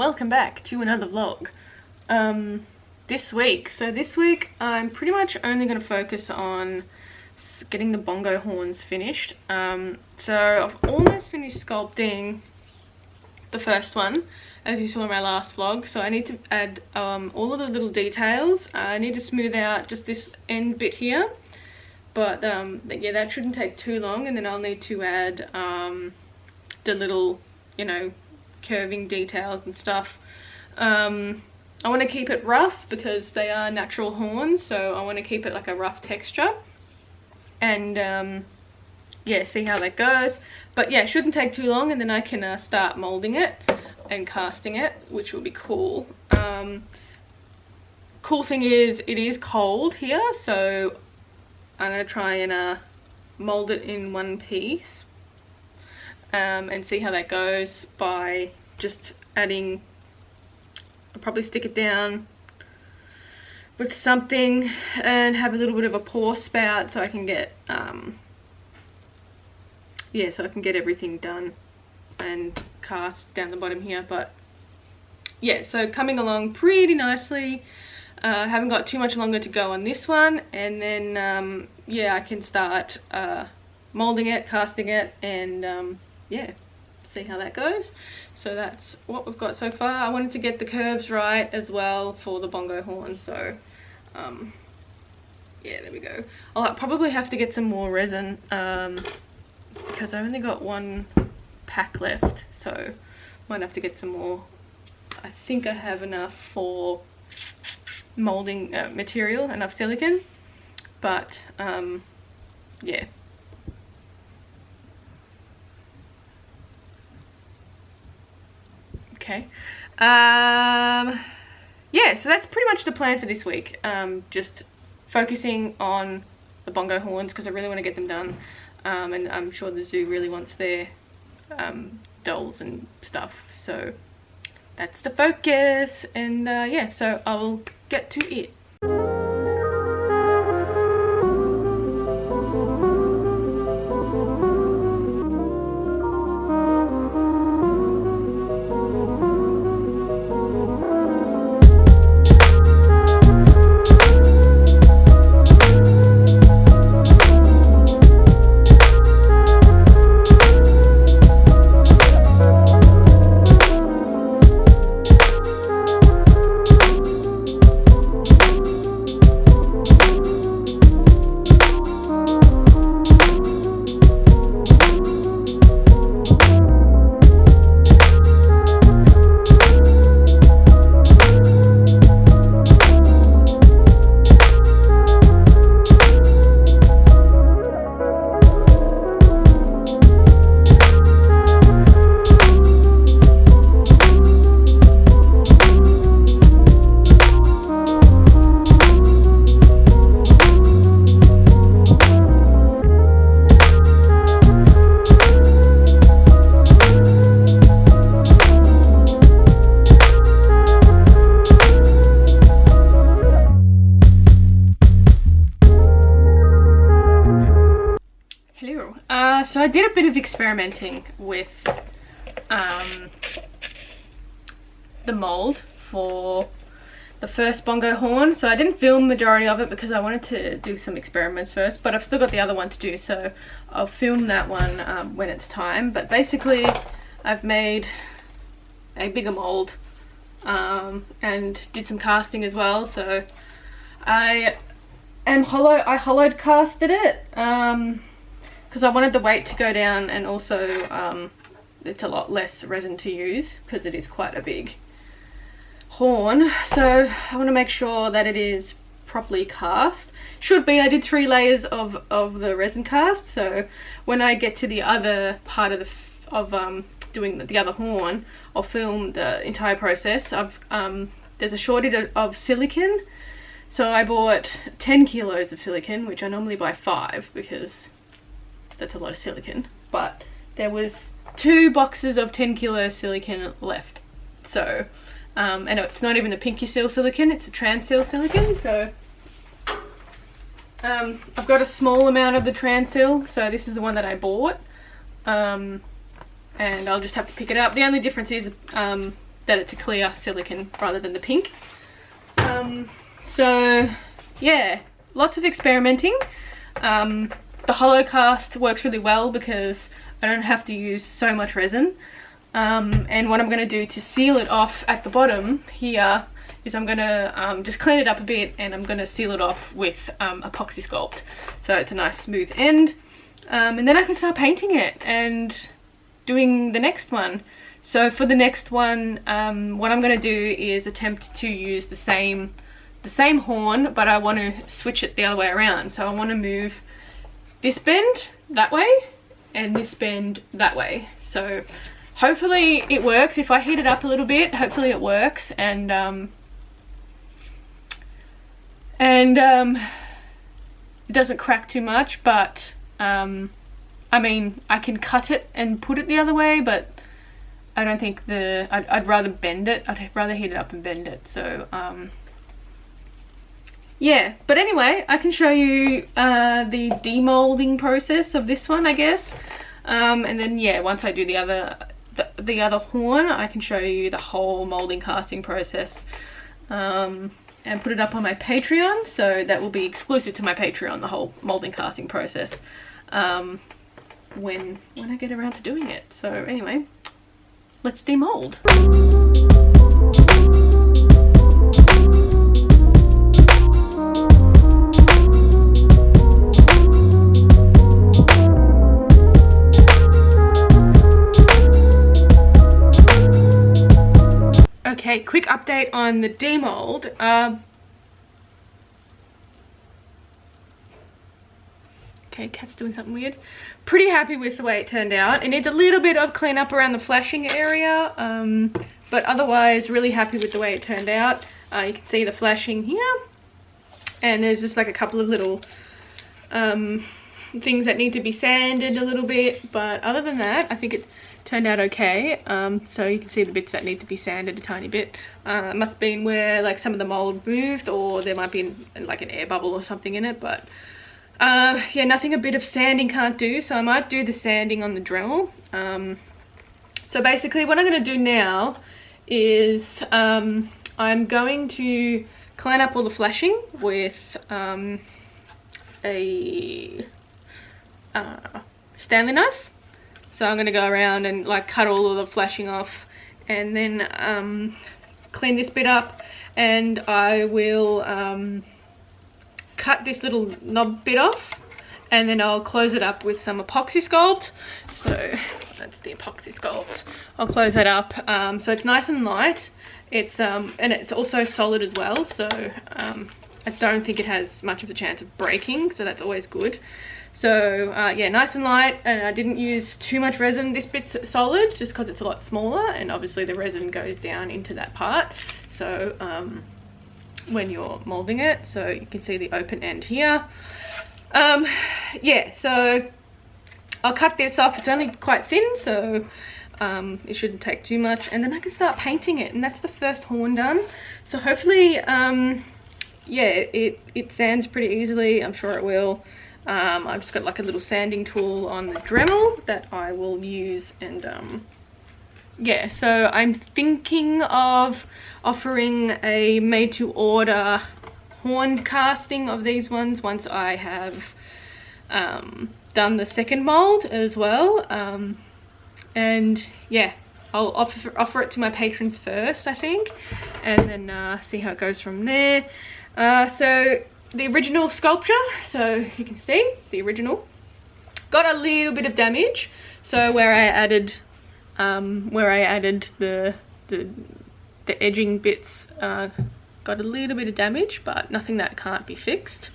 welcome back to another vlog. This week I'm pretty much only going to focus on getting the bongo horns finished. So I've almost finished sculpting the first one, as you saw in my last vlog. So I need to add all of the little details. I need to smooth out just this end bit here, but yeah, that shouldn't take too long. And then I'll need to add the little, you know, curving details and stuff. I want to keep it rough because they are natural horns, so I want to keep it like a rough texture, and yeah, see how that goes. But yeah, it shouldn't take too long, and then I can start moulding it and casting it, which will be cool. Cool thing is it is cold here, so I'm going to try and mould it in one piece, and see how that goes by just adding. I'll probably stick it down with something and have a little bit of a pour spout so I can get yeah, so I can get everything done and cast down the bottom here. But yeah, so coming along pretty nicely. Haven't got too much longer to go on this one, and then yeah, I can start moulding it, casting it, and yeah, see how that goes. So that's what we've got so far. I wanted to get the curves right as well for the bongo horn, so yeah, there we go. I'll probably have to get some more resin because I've only got one pack left, so might have to get some more. I think I have enough for moulding material, enough silicone, but yeah. Okay, yeah, so that's pretty much the plan for this week. Just focusing on the bongo horns because I really want to get them done, and I'm sure the zoo really wants their dolls and stuff, so that's the focus. And yeah, so I'll get to it. So I did a bit of experimenting with the mould for the first bongo horn. So I didn't film the majority of it because I wanted to do some experiments first, but I've still got the other one to do, so I'll film that one when it's time. But basically I've made a bigger mould and did some casting as well. So I hollowed casted it because I wanted the weight to go down, and also it's a lot less resin to use because it is quite a big horn. So I want to make sure that it is properly cast. Should be. I did 3 layers of the resin cast, so when I get to the other part of doing the other horn, I'll film the entire process. There's a shortage of silicone, so I bought 10 kilos of silicone, which I normally buy 5 because that's a lot of silicone, but there was 2 boxes of 10 kilo silicone left. So and it's not even a pinky seal silicone, it's a trans seal silicone. So I've got a small amount of the trans seal, so this is the one that I bought, and I'll just have to pick it up. The only difference is the that it's a clear silicone rather than the pink. So yeah, lots of experimenting. The hollow cast works really well because I don't have to use so much resin. And what I'm going to do to seal it off at the bottom here is I'm going to just clean it up a bit, and I'm going to seal it off with epoxy sculpt, so it's a nice smooth end. And then I can start painting it and doing the next one. So for the next one, what I'm going to do is attempt to use the same horn, but I want to switch it the other way around. So I want to move this bend that way and this bend that way. So hopefully it works. If I heat it up a little bit, hopefully it works, and it doesn't crack too much. But I mean, I can cut it and put it the other way, but I don't think I'd rather bend it. I'd rather heat it up and bend it. So yeah, but anyway, I can show you the demolding process of this one, I guess. And then yeah, once I do the other horn, I can show you the whole molding casting process, and put it up on my Patreon. So that will be exclusive to my Patreon, the whole molding casting process, when I get around to doing it. So anyway, let's demold. Okay, quick update on the demold. Okay, cat's doing something weird. Pretty happy with the way it turned out. It needs a little bit of cleanup around the flashing area, but otherwise really happy with the way it turned out. You can see the flashing here, and there's just like a couple of little things that need to be sanded a little bit, but other than that, I think it turned out okay. So you can see the bits that need to be sanded a tiny bit. It must have been where like some of the mold moved, or there might be like an air bubble or something in it, but yeah, nothing a bit of sanding can't do, so I might do the sanding on the Dremel. So basically what I'm going to do now is I'm going to clean up all the flashing with a Stanley knife. So I'm going to go around and like cut all of the flashing off, and then clean this bit up, and I will cut this little knob bit off, and then I'll close it up with some epoxy sculpt. So that's the epoxy sculpt. I'll close that up, so it's nice and light. It's and it's also solid as well, so I don't think it has much of a chance of breaking, so that's always good. So yeah, nice and light, and I didn't use too much resin. This bit's solid just because it's a lot smaller, and obviously the resin goes down into that part, so when you're molding it. So you can see the open end here. Yeah, so I'll cut this off. It's only quite thin, so it shouldn't take too much, and then I can start painting it, and that's the first horn done. So hopefully yeah, it sands pretty easily. I'm sure it will. I've just got like a little sanding tool on the Dremel that I will use, and yeah, so I'm thinking of offering a made to order horn casting of these ones once I have done the second mold as well. And yeah, I'll offer it to my patrons first, I think, and then see how it goes from there. So the original sculpture, so you can see the original got a little bit of damage. So where I added the edging bits, got a little bit of damage, but nothing that can't be fixed.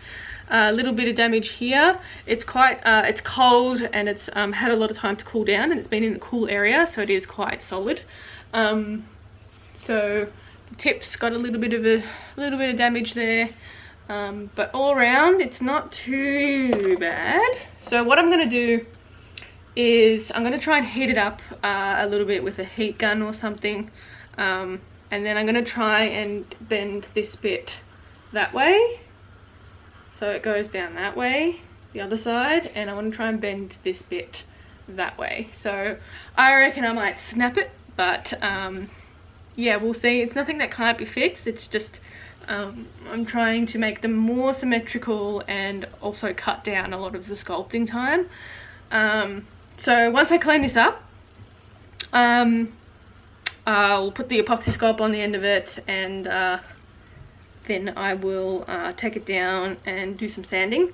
A little bit of damage here. It's quite it's cold, and it's had a lot of time to cool down, and it's been in a cool area, so it is quite solid. So the tips got a little bit of damage there. But all around it's not too bad. So what I'm going to do is I'm going to try and heat it up a little bit with a heat gun or something, and then I'm going to try and bend this bit that way, so it goes down that way, the other side, and I want to try and bend this bit that way. So I reckon I might snap it, but yeah, we'll see. It's nothing that can't be fixed. It's just I'm trying to make them more symmetrical and also cut down a lot of the sculpting time. So once I clean this up, I'll put the epoxy sculpt on the end of it, and then I will take it down and do some sanding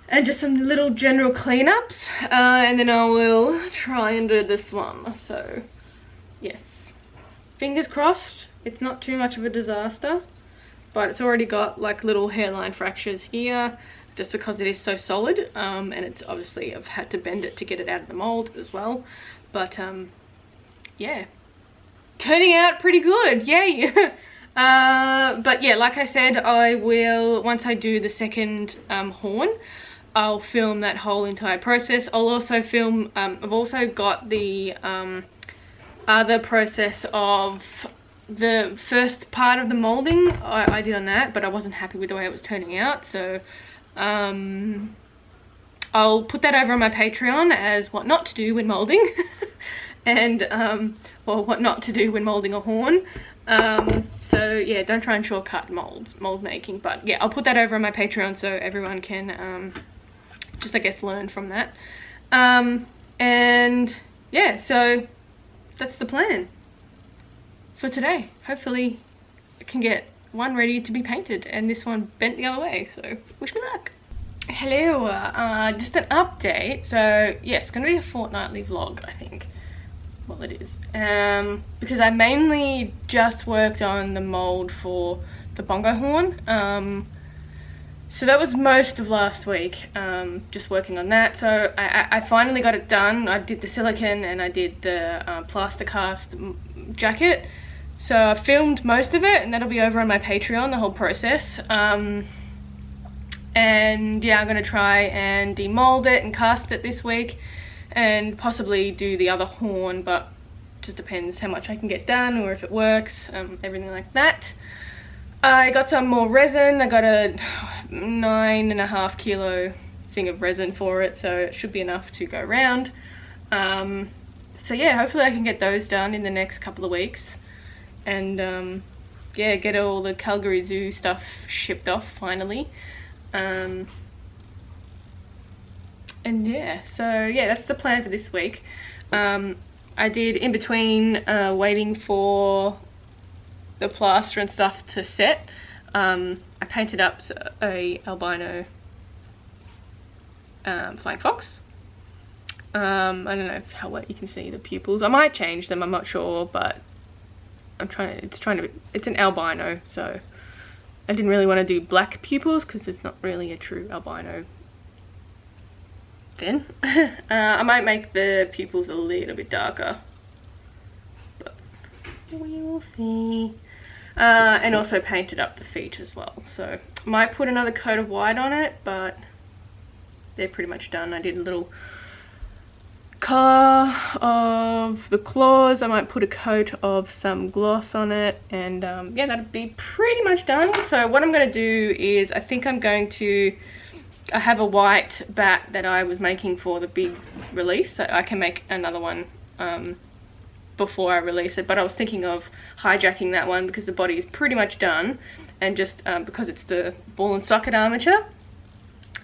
and just some little general cleanups, and then I will try and do this one. So yes, fingers crossed it's not too much of a disaster, but it's already got like little hairline fractures here just because it is so solid, and it's obviously I've had to bend it to get it out of the mold as well, but yeah, turning out pretty good, yay. But yeah, like I said, I will, once I do the second horn, I'll film that whole entire process. I'll also film, I've also got the other process of the first part of the moulding. I did on that, but I wasn't happy with the way it was turning out, so I'll put that over on my Patreon as what not to do when moulding and or what not to do when moulding a horn. So yeah, don't try and shortcut mold making, but yeah, I'll put that over on my Patreon so everyone can just I guess learn from that. And yeah, so that's the plan for today. Hopefully I can get one ready to be painted and this one bent the other way, so wish me luck. Hello, just an update. So yeah, it's gonna be a fortnightly vlog, I think. Well, it is, because I mainly just worked on the mold for the bongo horn. So that was most of last week, just working on that. So I finally got it done. I did the silicone and I did the plaster cast jacket. So I filmed most of it and that'll be over on my Patreon, the whole process. And yeah, I'm gonna try and demold it and cast it this week and possibly do the other horn, but just depends how much I can get done or if it works, everything like that. I got some more resin. I got a 9.5 kilo thing of resin for it, so it should be enough to go around. So yeah, hopefully I can get those done in the next couple of weeks, and yeah, get all the Calgary Zoo stuff shipped off finally. And yeah, so yeah, that's the plan for this week. I did, in between waiting for the plaster and stuff to set, I painted up a albino flying fox. I don't know how well you can see the pupils. I might change them, I'm not sure, but it's an albino, so I didn't really want to do black pupils because it's not really a true albino then. I might make the pupils a little bit darker, but we will see. And also painted up the feet as well, so might put another coat of white on it, but they're pretty much done. I did a little colour of the claws. I might put a coat of some gloss on it, and yeah, that'll be pretty much done. So what I'm going to do is, I think I'm going to, I have a white bat that I was making for the big release, so I can make another one before I release it, but I was thinking of hijacking that one because the body is pretty much done, and just because it's the ball and socket armature,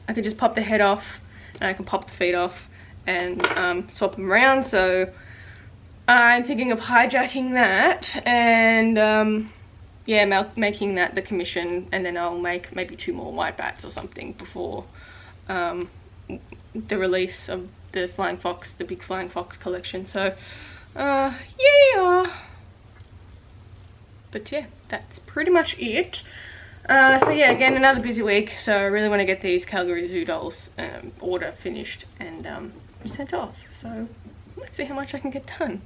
I could just pop the head off and I can pop the feet off and swap them around. So I'm thinking of hijacking that and yeah, making that the commission, and then I'll make maybe 2 more white bats or something before the release of the Flying Fox, the big Flying Fox collection. So yeah, but yeah, that's pretty much it. So yeah, again, another busy week, so I really want to get these Calgary Zoo dolls order finished and sent off. So let's see how much I can get done.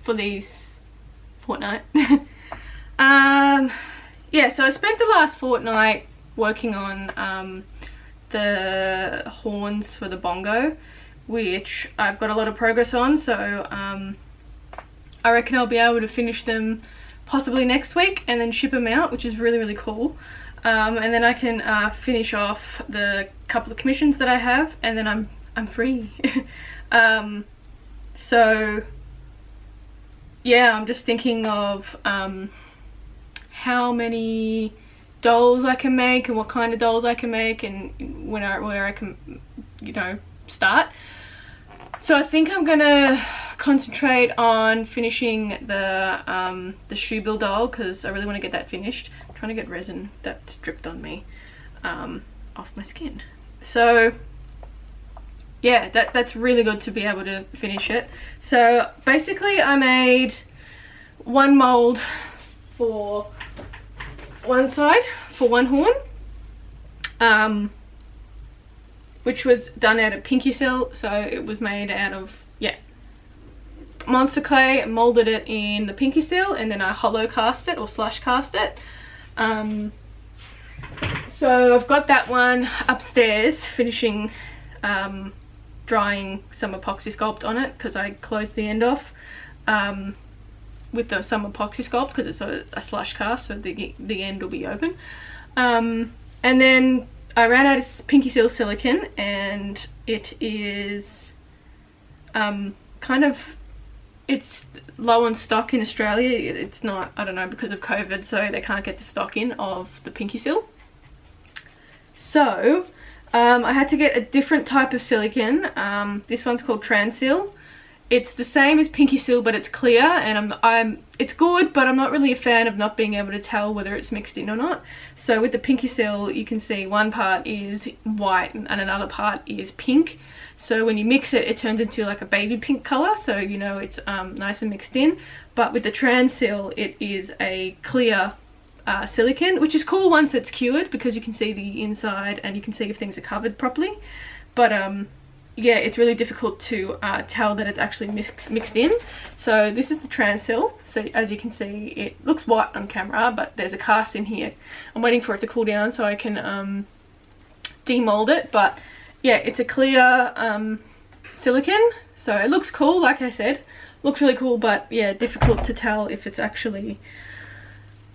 for these fortnight. Yeah, so I spent the last fortnight working on the horns for the bongo, which I've got a lot of progress on, so I reckon I'll be able to finish them possibly next week and then ship them out, which is really, really cool. And then I can finish off the couple of commissions that I have, and then I'm free. So yeah, I'm just thinking of how many dolls I can make and what kind of dolls I can make, and where I can, you know, start. So I think I'm gonna concentrate on finishing the shoe bill doll, because I really want to get that finished. I'm trying to get resin that's dripped on me off my skin. So yeah, that's really good to be able to finish it. So basically I made one mold for one side, for one horn, which was done out of pinky seal. So it was made out of, yeah, monster clay, molded it in the pinky seal, and then I hollow cast it or slash cast it. So I've got that one upstairs finishing drying some epoxy sculpt on it, because I closed the end off with some epoxy sculpt, because it's a slush cast, so the end will be open. And then I ran out of pinky seal silicone, and it is kind of, it's low on stock in Australia. It's not, I don't know, because of COVID, so they can't get the stock in of the pinky seal. So I had to get a different type of silicone. This one's called Transil. It's the same as pinky seal, but it's clear, and it's good, but I'm not really a fan of not being able to tell whether it's mixed in or not. So with the pinky seal, you can see one part is white and another part is pink. So when you mix it, it turns into like a baby pink color, so you know it's nice and mixed in. But with the Transil, it is a clear silicone, which is cool once it's cured, because you can see the inside and you can see if things are covered properly. But yeah, it's really difficult to tell that it's actually mixed in. So this is the Transil. So as you can see, it looks white on camera, but there's a cast in here. I'm waiting for it to cool down so I can demold it. But yeah, it's a clear silicone, so it looks cool. Like I said, looks really cool, but yeah, difficult to tell if it's actually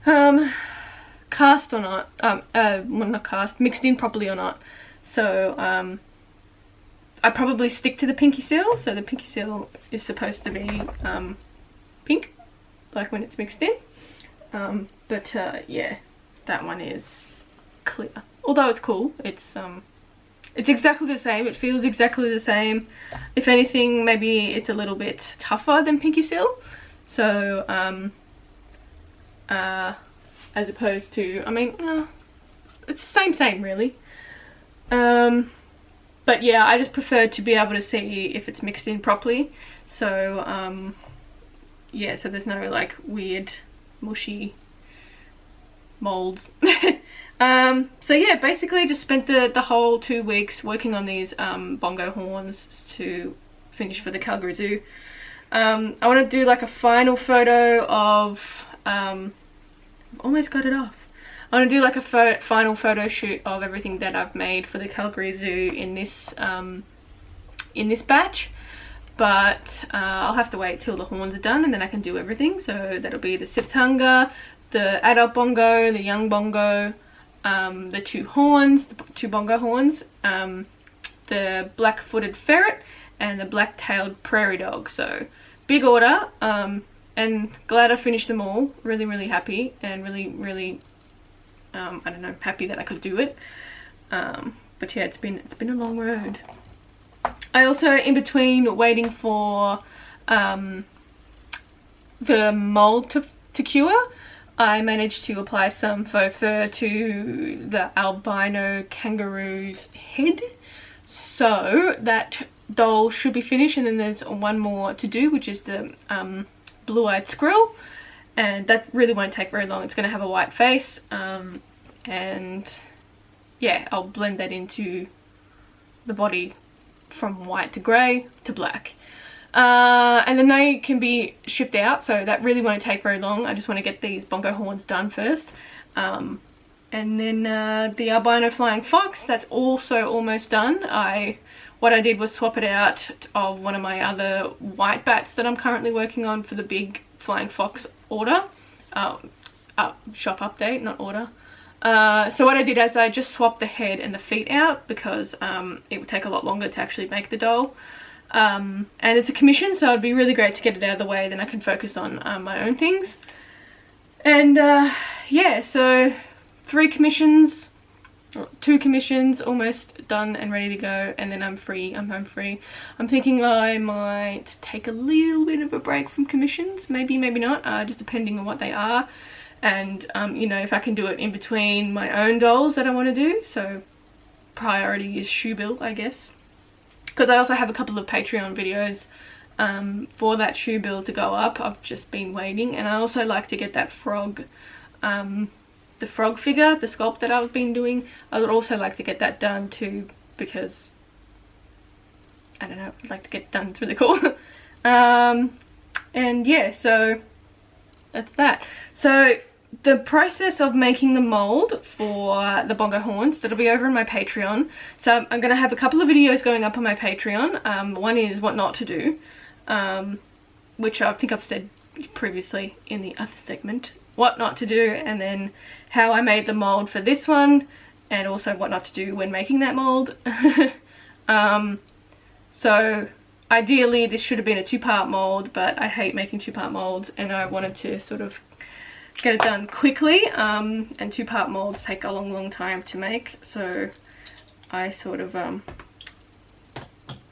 cast or not. Well, not cast, mixed in properly or not. So I probably stick to the pinky seal. So the pinky seal is supposed to be pink, like when it's mixed in. But yeah, that one is clear. Although it's cool, it's exactly the same. It feels exactly the same. If anything, maybe it's a little bit tougher than pinky seal. So as opposed to, I mean, it's the same really. But yeah, I just prefer to be able to see if it's mixed in properly. So yeah, so there's no like weird mushy molds. So yeah, basically just spent the whole 2 weeks working on these bongo horns to finish for the Calgary Zoo. I want to do like a final photo of almost got it off. I want to do like a final photo shoot of everything that I've made for the Calgary Zoo in this batch, but I'll have to wait till the horns are done and then I can do everything. So that'll be the Siptanga, the adult bongo, the young bongo, the 2 horns, the 2 bongo horns, the black-footed ferret, and the black-tailed prairie dog. So big order, and glad I finished them all. Really happy, and really I don't know, happy that I could do it. But yeah, it's been a long road. I also, in between waiting for the mold to cure, I managed to apply some faux fur to the albino kangaroo's head. So that doll should be finished, and then there's one more to do, which is the blue-eyed squirrel, and that really won't take very long. It's going to have a white face, and yeah, I'll blend that into the body from white to grey to black. And then they can be shipped out, so that really won't take very long. I just want to get these bongo horns done first. And then the Albino Flying Fox, that's also almost done. What I did was swap it out of one of my other white bats that I'm currently working on for the big Flying Fox order. Shop update, not order. So what I did is I just swapped the head and the feet out because it would take a lot longer to actually make the doll. And it's a commission, so it'd be really great to get it out of the way, then I can focus on my own things. And yeah, so 2 commissions almost done and ready to go, and then I'm home free. I'm thinking I might take a little bit of a break from commissions, maybe not, just depending on what they are, and you know, if I can do it in between my own dolls that I want to do. So priority is shoe build, I guess, because I also have a couple of Patreon videos for that shoe build to go up. I've just been waiting, and I also like to get that frog, the frog figure, the sculpt that I've been doing. I would also like to get that done too, because I don't know, I'd like to get it done. It's really cool. And yeah, so that's that. So the process of making the mold for the bongo horns, that'll be over on my Patreon. So I'm going to have a couple of videos going up on my Patreon. One is what not to do, which I think I've said previously in the other segment. What not to do, and then how I made the mold for this one, and also what not to do when making that mold. So ideally this should have been a 2-part mold, but I hate making 2-part molds, and I wanted to sort of get it done quickly, and 2-part molds take a long time to make, so I sort of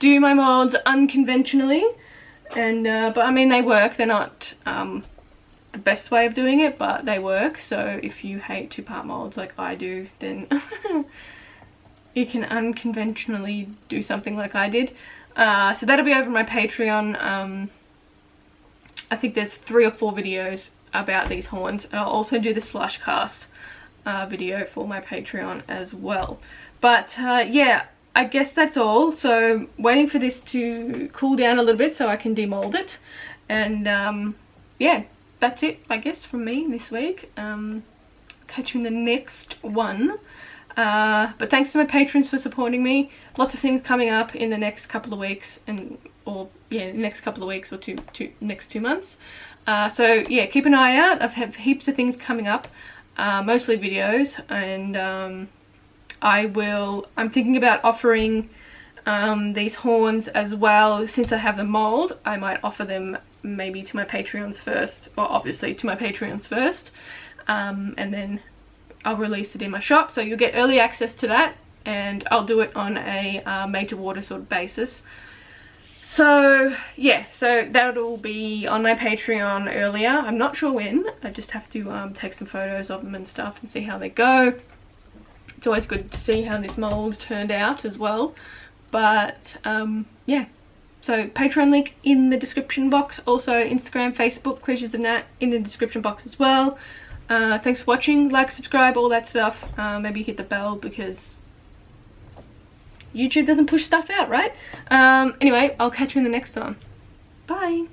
do my molds unconventionally. And but I mean, they work. They're not the best way of doing it, but they work. So if you hate 2-part molds like I do, then you can unconventionally do something like I did. So that'll be over my Patreon. I think there's 3 or 4 videos about these horns, and I'll also do the slush cast video for my Patreon as well. But yeah, I guess that's all. So waiting for this to cool down a little bit so I can demold it, and yeah, that's it, I guess, from me this week. Catch you in the next one. But thanks to my patrons for supporting me. Lots of things coming up in the next couple of weeks, next couple of weeks or next 2 months. So yeah, keep an eye out. I have heaps of things coming up, mostly videos, and I'm thinking about offering these horns as well. Since I have the mold, I might offer them maybe to my Patreons first, or obviously to my Patreons first, and then I'll release it in my shop, so you'll get early access to that, and I'll do it on a made to order sort of basis. So yeah, so that'll be on my Patreon earlier. I'm not sure when. I just have to take some photos of them and stuff and see how they go. It's always good to see how this mold turned out as well. But yeah, so Patreon link in the description box. Also Instagram, Facebook, Creatures of Nat in the description box as well. Thanks for watching. Like, subscribe, all that stuff. Maybe hit the bell because YouTube doesn't push stuff out, right? Anyway, I'll catch you in the next one. Bye.